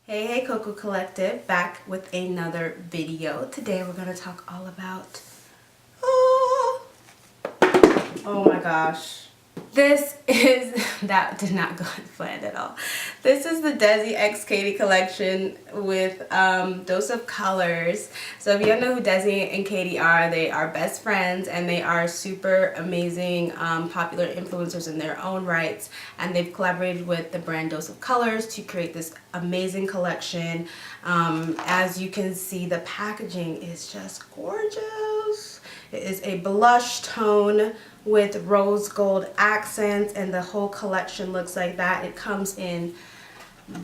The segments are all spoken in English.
Hey Coco Collective, back with another video. Today we're going to talk all about oh my gosh, this is that did not go as planned at all. This is the DESIXKAty collection with Dose of Colors. So if you don't know who Desi and Katie are, they are best friends and they are super amazing popular influencers in their own rights, and they've collaborated with the brand Dose of Colors to create this amazing collection. As you can see, the packaging is just gorgeous. It is a blush tone with rose gold accents, and the whole collection looks like that. It comes in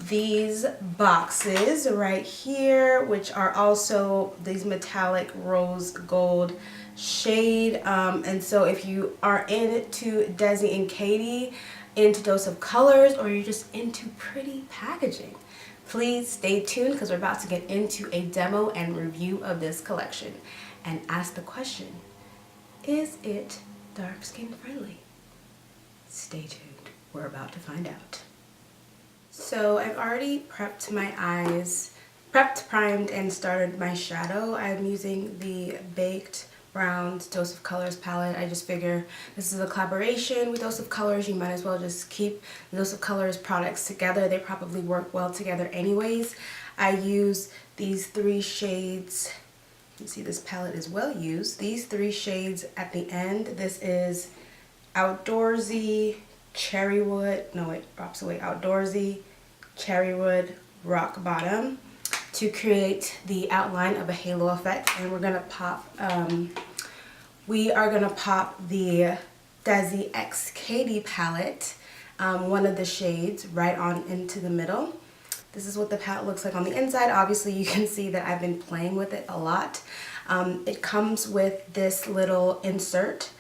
these boxes right here, which are also these metallic rose gold shade. And so if you are into Desi and Katie, into Dose of Colors, or you're just into pretty packaging, please stay tuned because we're about to get into a demo and review of this collection and ask the question, is it dark skin friendly? Stay tuned. We're about to find out. So I've already prepped my eyes, primed, and started my shadow. I'm using the Baked Browns Dose of Colors palette. I just figure this is a collaboration with Dose of Colors. You might as well just keep the Dose of Colors products together. They probably work well together anyways. I use these three shades. You can see this palette is well used. These three shades at the end. This is Outdoorsy, Cherrywood, no it drops away, Outdoorsy, Cherrywood, Rock Bottom, to create the outline of a halo effect. And we're gonna pop, we are gonna pop the DESIXKAty palette, one of the shades right on into the middle. This is what the palette looks like on the inside. Obviously you can see that I've been playing with it a lot. It comes with this little insert.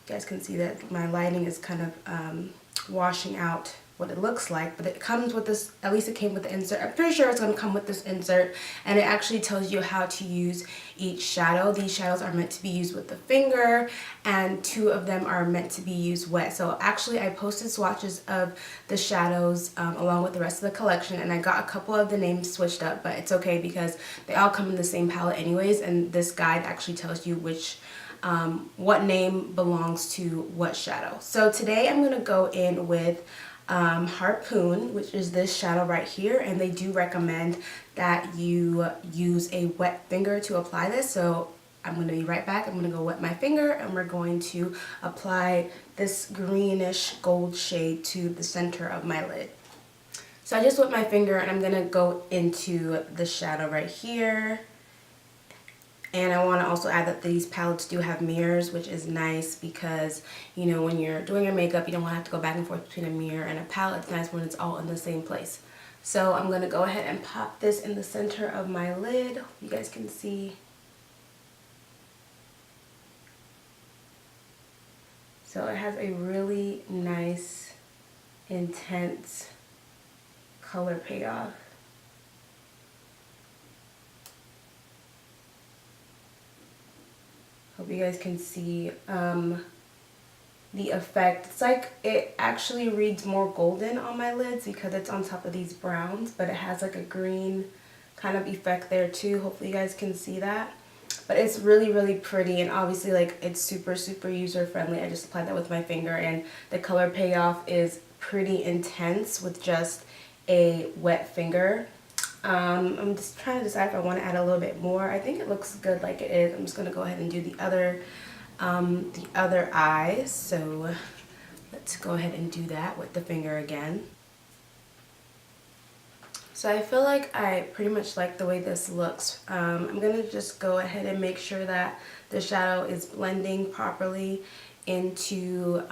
You guys can see that my lighting is kind of washing out what it looks like, but it comes with this, at least it came with the insert. I'm pretty sure it's going to come with this insert, and it actually tells you how to use each shadow. These shadows are meant to be used with the finger, and two of them are meant to be used wet. So actually I posted swatches of the shadows along with the rest of the collection, and I got a couple of the names switched up, but it's okay because they all come in the same palette anyways, and this guide actually tells you which what name belongs to what shadow. So today I'm going to go in with Harpoon, which is this shadow right here, and they do recommend that you use a wet finger to apply this. So I'm going to be right back. I'm going to go wet my finger, and we're going to apply this greenish gold shade to the center of my lid. So I just wet my finger, and I'm going to go into the shadow right here. And I want to also add that these palettes do have mirrors, which is nice because, you know, when you're doing your makeup, you don't want to have to go back and forth between a mirror and a palette. It's nice when it's all in the same place. So I'm going to go ahead and pop this in the center of my lid. Hope you guys can see. So it has a really nice, intense color payoff. Hope you guys can see the effect. It's like it actually reads more golden on my lids because it's on top of these browns, but it has like a green kind of effect there too. Hopefully you guys can see that. But it's really, really pretty, and obviously like it's super, super user friendly. I just applied that with my finger, and the color payoff is pretty intense with just a wet finger. I'm just trying to decide if I want to add a little bit more. I think it looks good like it is. I'm just going to go ahead and do the other eye. So let's go ahead and do that with the finger again. So I feel like I pretty much like the way this looks. I'm going to just go ahead and make sure that the shadow is blending properly into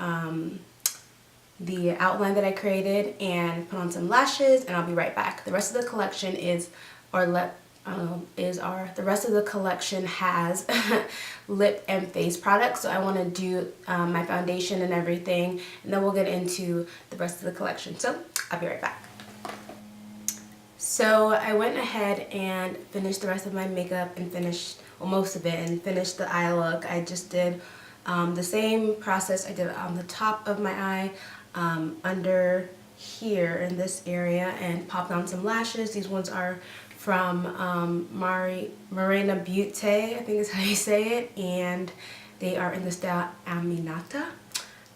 the outline that I created, and put on some lashes, and I'll be right back. The rest of the collection is, the rest of the collection has lip and face products. So I want to do my foundation and everything, and then we'll get into the rest of the collection. So I'll be right back. So I went ahead and finished the rest of my makeup and finished, well, most of it, and finished the eye look. I just did the same process I did on the top of my eye, under here in this area and pop down some lashes. These ones are from Morena Butte, I think is how you say it, and they are in the style Aminata.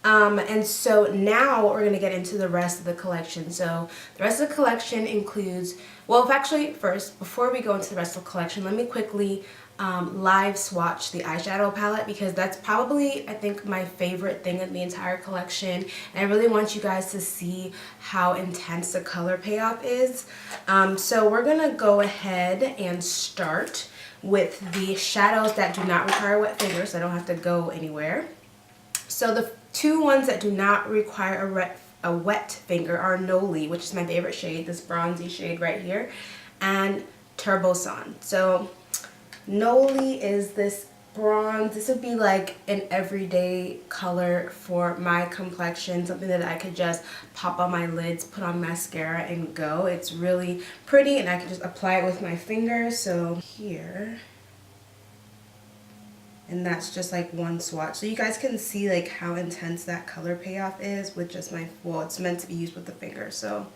And so now we're going to get into the rest of the collection. So the rest of the collection includes, well, actually first, before we go into the rest of the collection, let me quickly live swatch the eyeshadow palette, because that's probably, I think, my favorite thing in the entire collection. And I really want you guys to see how intense the color payoff is. So we're going to go ahead and start with the shadows that do not require wet fingers, so I don't have to go anywhere. So the two ones that do not require a wet finger are Noli, which is my favorite shade, this bronzy shade right here, and Turboson. So Noli is this bronze. This would be like an everyday color for my complexion, something that I could just pop on my lids, put on mascara, and go. It's really pretty, and I can just apply it with my fingers. So here, and that's just like one swatch. So you guys can see like how intense that color payoff is with just my, well, it's meant to be used with the finger. So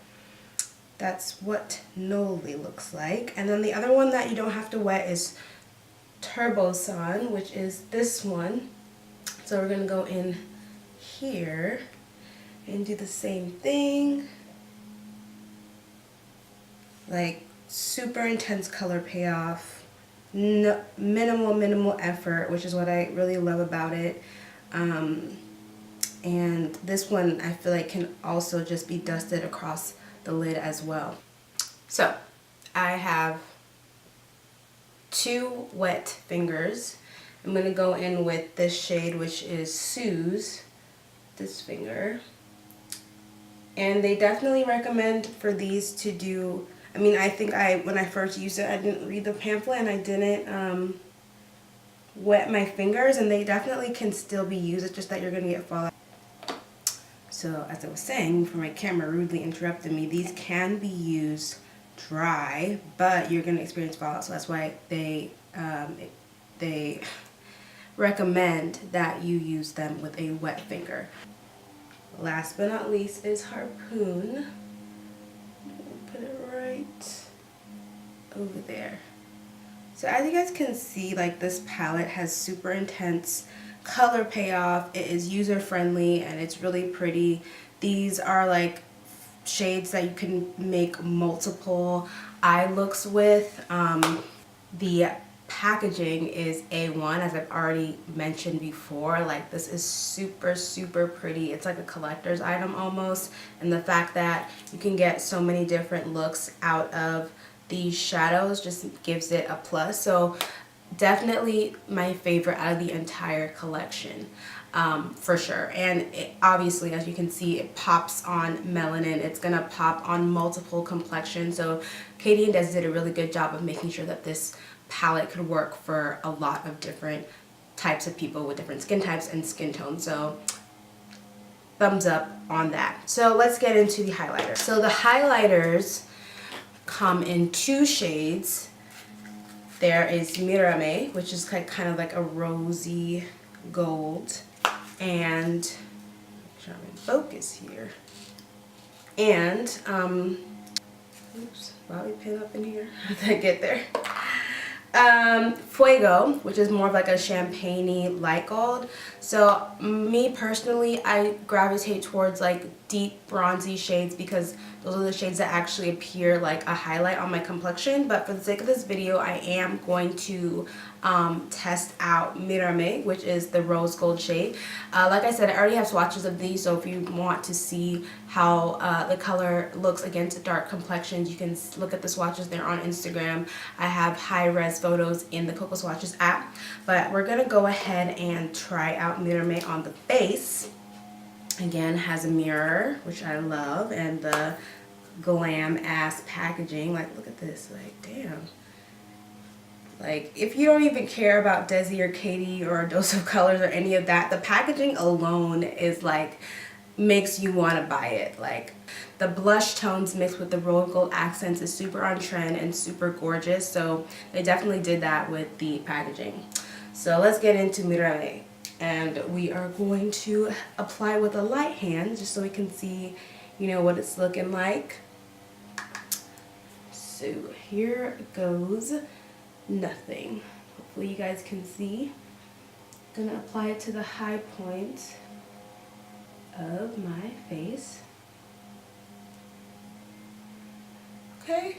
that's what Noli looks like. And then the other one that you don't have to wet is Turboson, which is this one. So we're gonna go in here and do the same thing. Like super intense color payoff, no, minimal effort, which is what I really love about it. And this one I feel like can also just be dusted across the lid as well. So I have two wet fingers. I'm going to go in with this shade, which is Sue's, this finger. And they definitely recommend for these to do, I mean, I think when I first used it, I didn't read the pamphlet and I didn't wet my fingers, and they definitely can still be used. It's just that you're going to get fallout. So as I was saying before my camera rudely interrupted me, these can be used dry, but you're going to experience fallout, so that's why they recommend that you use them with a wet finger. Last but not least is Harpoon. Put it right over there. So as you guys can see, like, this palette has super intense color payoff. It is user friendly and it's really pretty. These are like shades that you can make multiple eye looks with. The packaging is A1, as I've already mentioned before. Like, this is super pretty. It's like a collector's item almost, and the fact that you can get so many different looks out of these shadows just gives it a plus. So definitely my favorite out of the entire collection. For sure. And it, obviously, as you can see, it pops on melanin. It's gonna pop on multiple complexions. So Katie and Des did a really good job of making sure that this palette could work for a lot of different types of people with different skin types and skin tones. So thumbs up on that. So let's get into the highlighters. So the highlighters come in two shades. There is Mirame, which is kind of like a rosy gold, and try to focus here, and oops, bobby pin up in here. How did I get there? Fuego, which is more of like a champagne-y light gold. So me personally, I gravitate towards like deep bronzy shades because those are the shades that actually appear like a highlight on my complexion. But for the sake of this video, I am going to test out Mirame, which is the rose gold shade. Like I said, I already have swatches of these, so if you want to see how the color looks against dark complexions, you can look at the swatches. They're on Instagram. I have high-res photos in the Coco Swatches app. But we're going to go ahead and try out Mirame on the base. Again, has a mirror, which I love, and the glam ass packaging. Like, look at this. Like, damn. Like, if you don't even care about Desi or Katie or A Dose of Colors or any of that, the packaging alone is like, makes you want to buy it. Like, the blush tones mixed with the rose gold accents is super on trend and super gorgeous. So they definitely did that with the packaging. So let's get into Mirame. And we are going to apply with a light hand just so we can see you know, what it's looking like. So here goes nothing. Hopefully you guys can see. I'm gonna apply it to the high point of my face. Okay,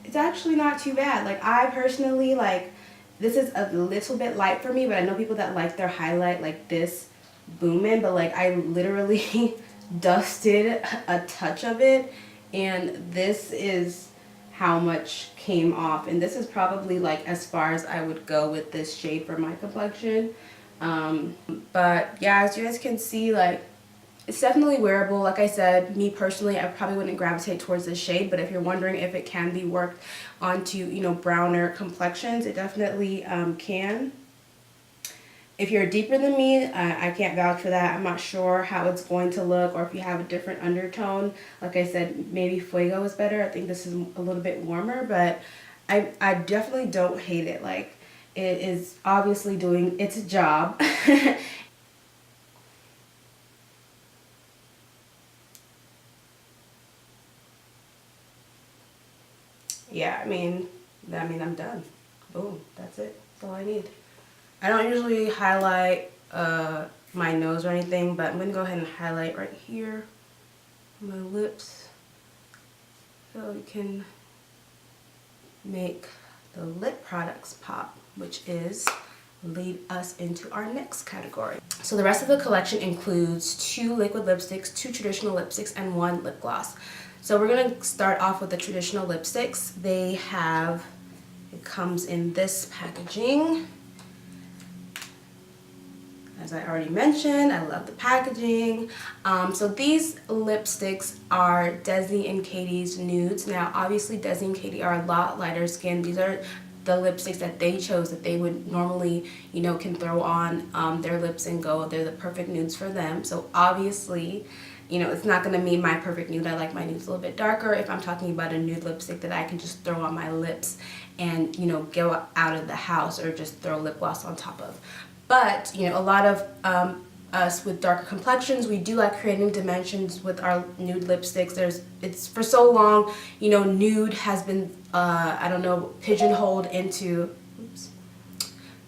it's actually not too bad. Like, I personally, like, this is a little bit light for me, but I know people that like their highlight like this booming, but like I literally dusted a touch of it, and this is how much came off. And this is probably like as far as I would go with this shade for my complexion. But yeah, as you guys can see, like, it's definitely wearable. Like I said, me personally, I probably wouldn't gravitate towards this shade, but if you're wondering if it can be worked onto, you know, browner complexions, it definitely can. If you're deeper than me, I can't vouch for that. I'm not sure how it's going to look, or if you have a different undertone. Like I said, maybe Fuego is better. I think this is a little bit warmer, but I definitely don't hate it. Like, it is obviously doing its job. Yeah, I mean, I'm done. Boom, that's it. That's all I need. I don't usually highlight my nose or anything, but I'm gonna go ahead and highlight right here, my lips, so you can make the lip products pop, which is lead us into our next category. So the rest of the collection includes 2 liquid lipsticks, 2 traditional lipsticks, and 1 lip gloss. So we're gonna start off with the traditional lipsticks. It comes in this packaging. As I already mentioned, I love the packaging. So these lipsticks are Desi and Katy's nudes. Now, obviously, Desi and Katy are a lot lighter skinned. These are the lipsticks that they chose, that they would normally, you know, can throw on their lips and go. They're the perfect nudes for them. So obviously, you know, it's not going to be my perfect nude. I like my nudes a little bit darker. If I'm talking about a nude lipstick that I can just throw on my lips and, you know, go out of the house, or just throw lip gloss on top of. But, you know, a lot of us with darker complexions, we do like creating dimensions with our nude lipsticks. It's for so long, you know, nude has been, I don't know, pigeonholed into,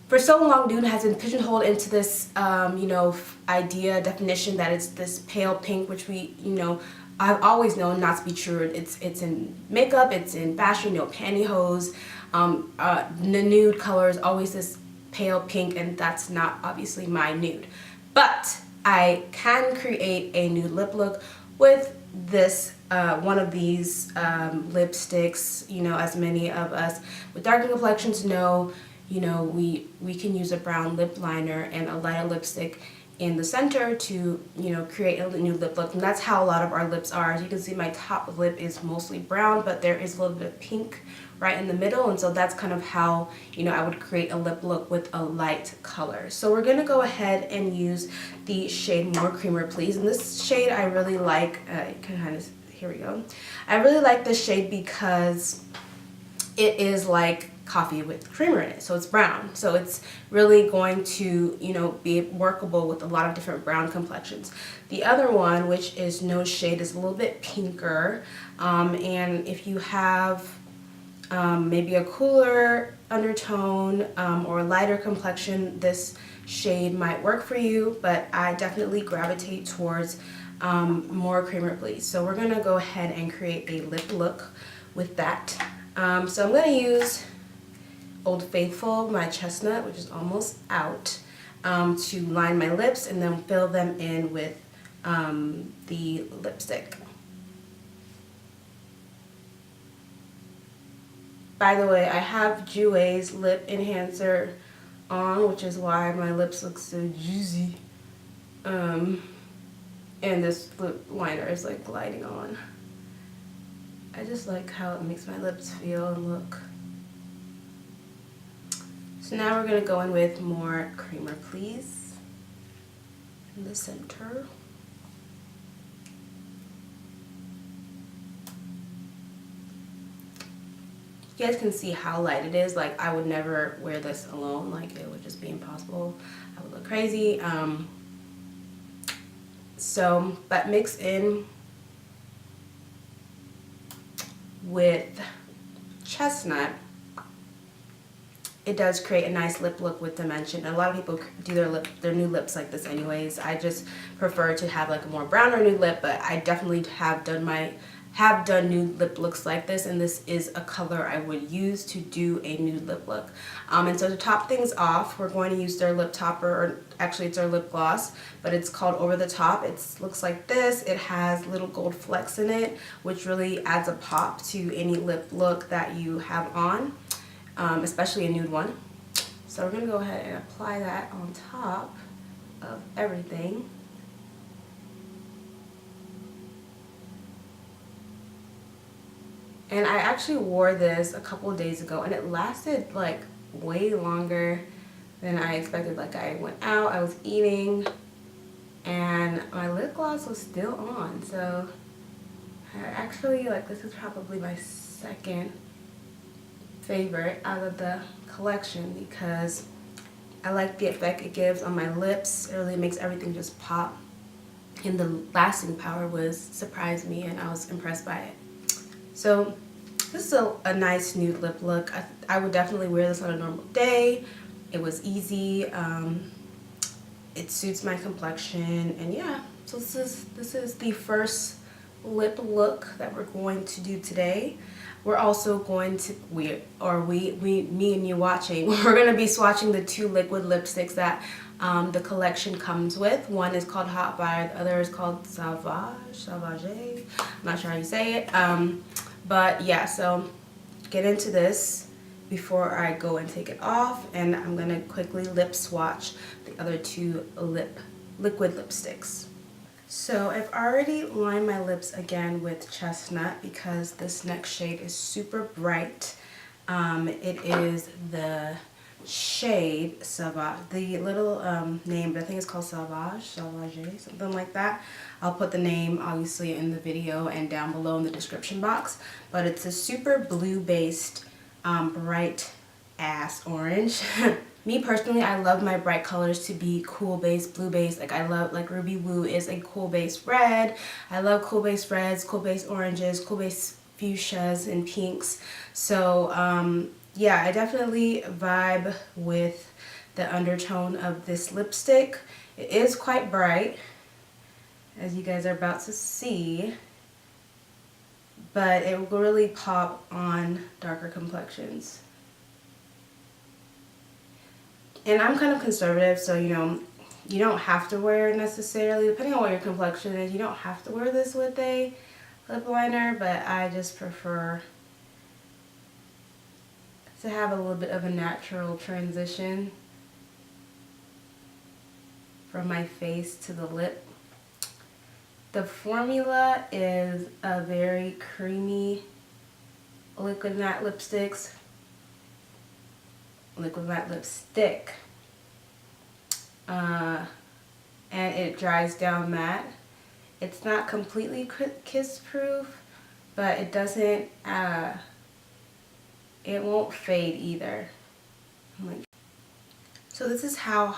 for so long, nude has been pigeonholed into this, you know, definition that it's this pale pink, which we, you know, I've always known not to be true. It's in makeup, it's in fashion, you know, pantyhose. The nude color is always this pale pink, and that's not obviously my nude. But I can create a nude lip look with this one of these lipsticks. You know, as many of us with darker complexions know, you know, we can use a brown lip liner and a lighter lipstick in the center to, you know, create a new lip look. And that's how a lot of our lips are. As you can see, my top lip is mostly brown, but there is a little bit of pink right in the middle, and so that's kind of how, you know, I would create a lip look with a light color. So we're gonna go ahead and use the shade More Creamer Please, and this shade I really like. Here we go. I really like this shade because it is like coffee with creamer in it, so it's brown, so it's really going to, you know, be workable with a lot of different brown complexions. The other one, which is No Shade, is a little bit pinker, and if you have maybe a cooler undertone or a lighter complexion, this shade might work for you, but I definitely gravitate towards More Creamer Please. So we're gonna go ahead and create a lip look with that. So I'm gonna use Old Faithful, my chestnut, which is almost out, to line my lips, and then fill them in with the lipstick. By the way, I have Jouer's lip enhancer on, which is why my lips look so juicy. And this lip liner is like gliding on. I just like how it makes my lips feel and look. So now we're gonna go in with More Creamer Please in the center. You guys can see how light it is. Like, I would never wear this alone. Like, it would just be impossible. I would look crazy. But mix in with Chestnut, it does create a nice lip look with dimension. A lot of people do their nude lips like this anyways. I just prefer to have like a more browner nude lip, but I definitely have done nude lip looks like this, and this is a color I would use to do a nude lip look. And so to top things off, we're going to use their lip topper, or actually it's their lip gloss, but it's called Over the Top. It looks like this. It has little gold flecks in it, which really adds a pop to any lip look that you have on. Especially a nude one. So we're gonna go ahead and apply that on top of everything. And I actually wore this a couple of days ago, and it lasted like way longer than I expected. Like, I went out, I was eating, and my lip gloss was still on. So I actually, like, this is probably my second favorite out of the collection because I like the effect it gives on my lips. It really makes everything just pop, and the lasting power surprised me, and I was impressed by it. So this is a nice nude lip look. I would definitely wear this on a normal day. It was easy. It suits my complexion, and yeah. So this is the first lip look that we're going to do today. We're also going to, me and you watching, we're going to be swatching the two liquid lipsticks that the collection comes with. One is called Hot Fire, the other is called Sauvage. I'm not sure how you say it. But yeah, so get into this before I go and take it off, and I'm going to quickly lip swatch the other two liquid lipsticks. So I've already lined my lips again with Chestnut because this next shade is super bright. It is the shade Sauvage. The little name, but I think it's called Sauvage, something like that. I'll put the name obviously in the video and down below in the description box. But it's a super blue-based, bright ass orange. Me personally, I love my bright colors to be cool base, blue base. Like, I love, like, Ruby Woo is a cool base red. I love cool base reds, cool base oranges, cool base fuchsias and pinks. So yeah, I definitely vibe with the undertone of this lipstick. It is quite bright, as you guys are about to see, but it will really pop on darker complexions. And I'm kind of conservative, so you know, you don't have to wear necessarily, depending on what your complexion is, you don't have to wear this with a lip liner, but I just prefer to have a little bit of a natural transition from my face to the lip. The formula is a very creamy liquid matte lipstick. And it dries down matte. It's not completely kiss proof, but it doesn't it won't fade either. So this is how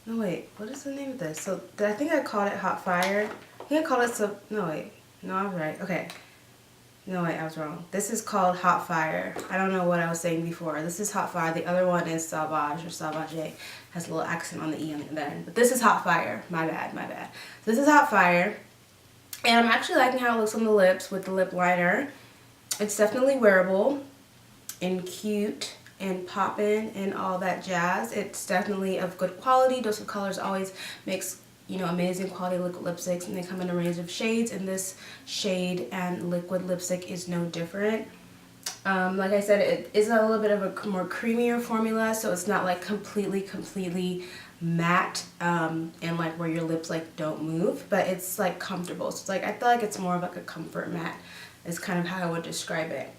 no wait, what is the name of this? So I think I called it Hot Fire. I think I called it no wait, no, I'm right. Okay. No, wait, I was wrong. This is called Hot Fire. I don't know what I was saying before. This is Hot Fire. The other one is Sauvage or Sauvage. Has a little accent on the E on the end. But this is Hot Fire. My bad, my bad. So this is Hot Fire. And I'm actually liking how it looks on the lips with the lip liner. It's definitely wearable and cute and poppin' and all that jazz. It's definitely of good quality. Dose of Colors always makes, you know, amazing quality liquid lipsticks, and they come in a range of shades, and this shade and liquid lipstick is no different. Like I said, it is a little bit of a more creamier formula, so it's not like completely matte and like where your lips like don't move, but it's like comfortable. So it's like, I feel like it's more of like a comfort matte is kind of how I would describe it.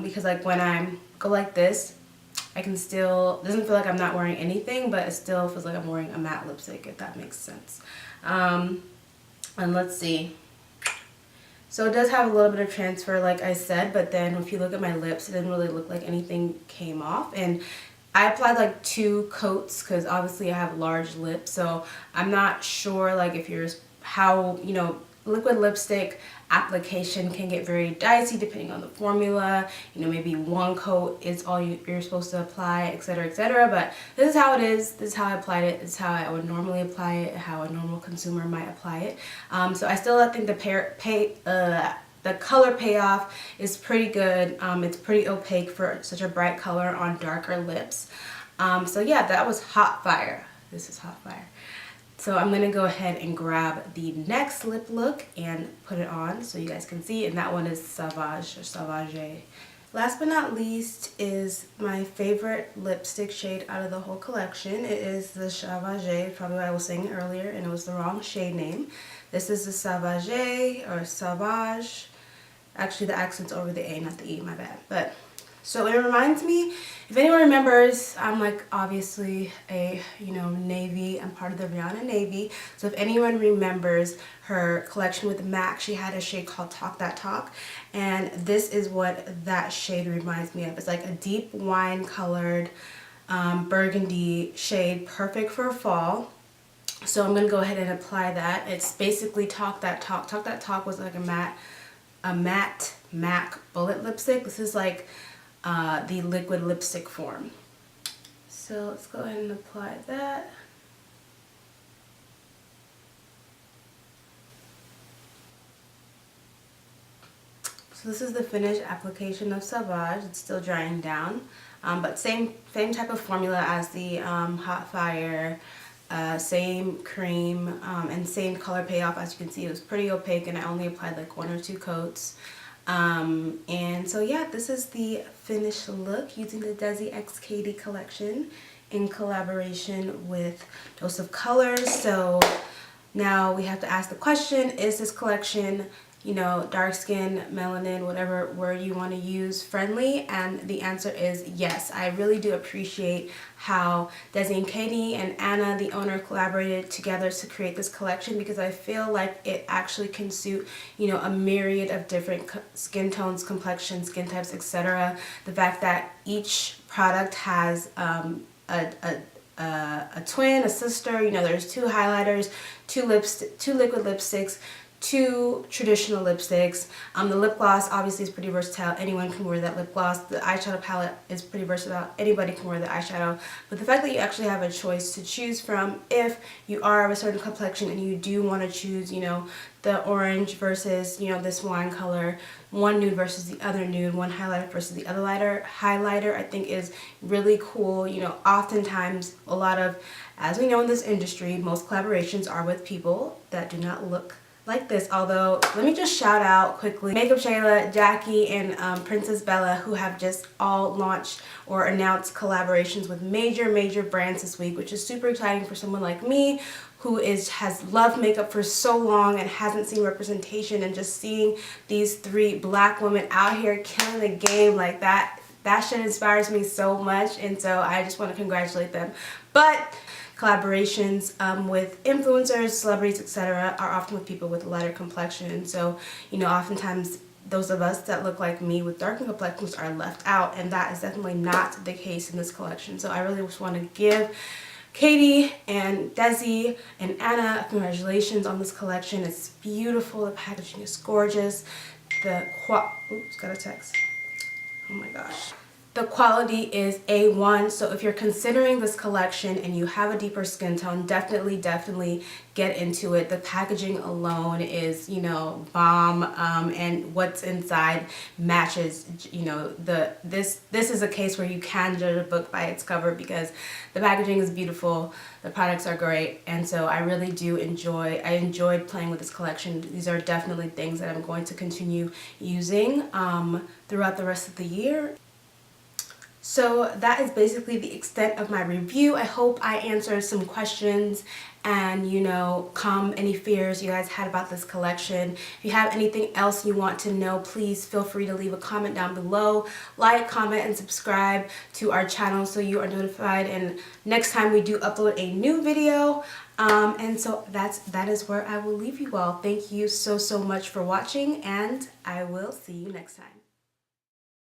Because like when I go like this, I can still, doesn't feel like I'm not wearing anything, but it still feels like I'm wearing a matte lipstick, if that makes sense. And let's see. So it does have a little bit of transfer, like I said, but then if you look at my lips, it didn't really look like anything came off. And I applied like 2 coats because obviously I have large lips, so I'm not sure like if you're how, you know, liquid lipstick application can get very dicey depending on the formula. You know, maybe one coat is all you're supposed to apply, etc., etc. But this is how it is. This is how I applied it. This is how I would normally apply it, how a normal consumer might apply it. So I still think the color payoff is pretty good. It's pretty opaque for such a bright color on darker lips. So yeah, that was hot fire. This is hot fire. So I'm going to go ahead and grab the next lip look and put it on so you guys can see. And that one is Sauvage or Sauvage. Last but not least is my favorite lipstick shade out of the whole collection. It is the Sauvage, probably what I was saying earlier, and it was the wrong shade name. This is the Sauvage or Sauvage. Actually, the accent's over the A, not the E, my bad. But so it reminds me, if anyone remembers, I'm like obviously a, you know, Navy. I'm part of the Rihanna Navy. So if anyone remembers her collection with MAC, she had a shade called Talk That Talk. And this is what that shade reminds me of. It's like a deep wine colored burgundy shade, perfect for fall. So I'm going to go ahead and apply that. It's basically Talk That Talk. Talk That Talk was like a matte MAC bullet lipstick. This is like the liquid lipstick form. So let's go ahead and apply that. So this is the finished application of Sauvage. It's still drying down, but same type of formula as the Hot Fire. Same cream and same color payoff. As you can see, it was pretty opaque and I only applied like 1 or 2 coats. And so yeah, this is the finished look using the DESIXKATY collection in collaboration with Dose of Colors. So now we have to ask the question, is this collection, you know, dark skin, melanin, whatever word you want to use, friendly? And the answer is yes. I really do appreciate how DESIXKATY and Anna, the owner, collaborated together to create this collection, because I feel like it actually can suit, you know, a myriad of different skin tones, complexions, skin types, etc. The fact that each product has a twin, a sister, you know, there's 2 highlighters, 2 liquid lipsticks, 2 traditional lipsticks. The lip gloss obviously is pretty versatile. Anyone can wear that lip gloss. The eyeshadow palette is pretty versatile. Anybody can wear the eyeshadow. But the fact that you actually have a choice to choose from, if you are of a certain complexion and you do want to choose, you know, the orange versus, you know, this wine color, one nude versus the other nude, one highlighter versus the other highlighter, I think is really cool. You know, oftentimes a lot of, as we know in this industry, most collaborations are with people that do not look like this. Although, let me just shout out quickly Makeup Shayla, Jackie, and Princess Bella, who have just all launched or announced collaborations with major brands this week, which is super exciting for someone like me who has loved makeup for so long and hasn't seen representation, and just seeing these 3 black women out here killing the game like that shit inspires me so much, and so I just want to congratulate them. But collaborations with influencers, celebrities, etc. are often with people with a lighter complexion, and so, you know, oftentimes those of us that look like me with darker complexions are left out, and that is definitely not the case in this collection. So I really just want to give Katie and Desi and Anna congratulations on this collection. It's beautiful. The packaging is gorgeous. Oops, got a text. Oh my gosh. The quality is A1, so if you're considering this collection and you have a deeper skin tone, definitely get into it. The packaging alone is, you know, bomb, and what's inside matches, you know, this is a case where you can judge a book by its cover, because the packaging is beautiful, the products are great, and so I really do enjoyed playing with this collection. These are definitely things that I'm going to continue using throughout the rest of the year. So that is basically the extent of my review. I hope I answered some questions and, you know, calm any fears you guys had about this collection. If you have anything else you want to know, please feel free to leave a comment down below. Like, comment, and subscribe to our channel so you are notified, and next time we do upload a new video. And so that is where I will leave you all. Thank you so much for watching, and I will see you next time.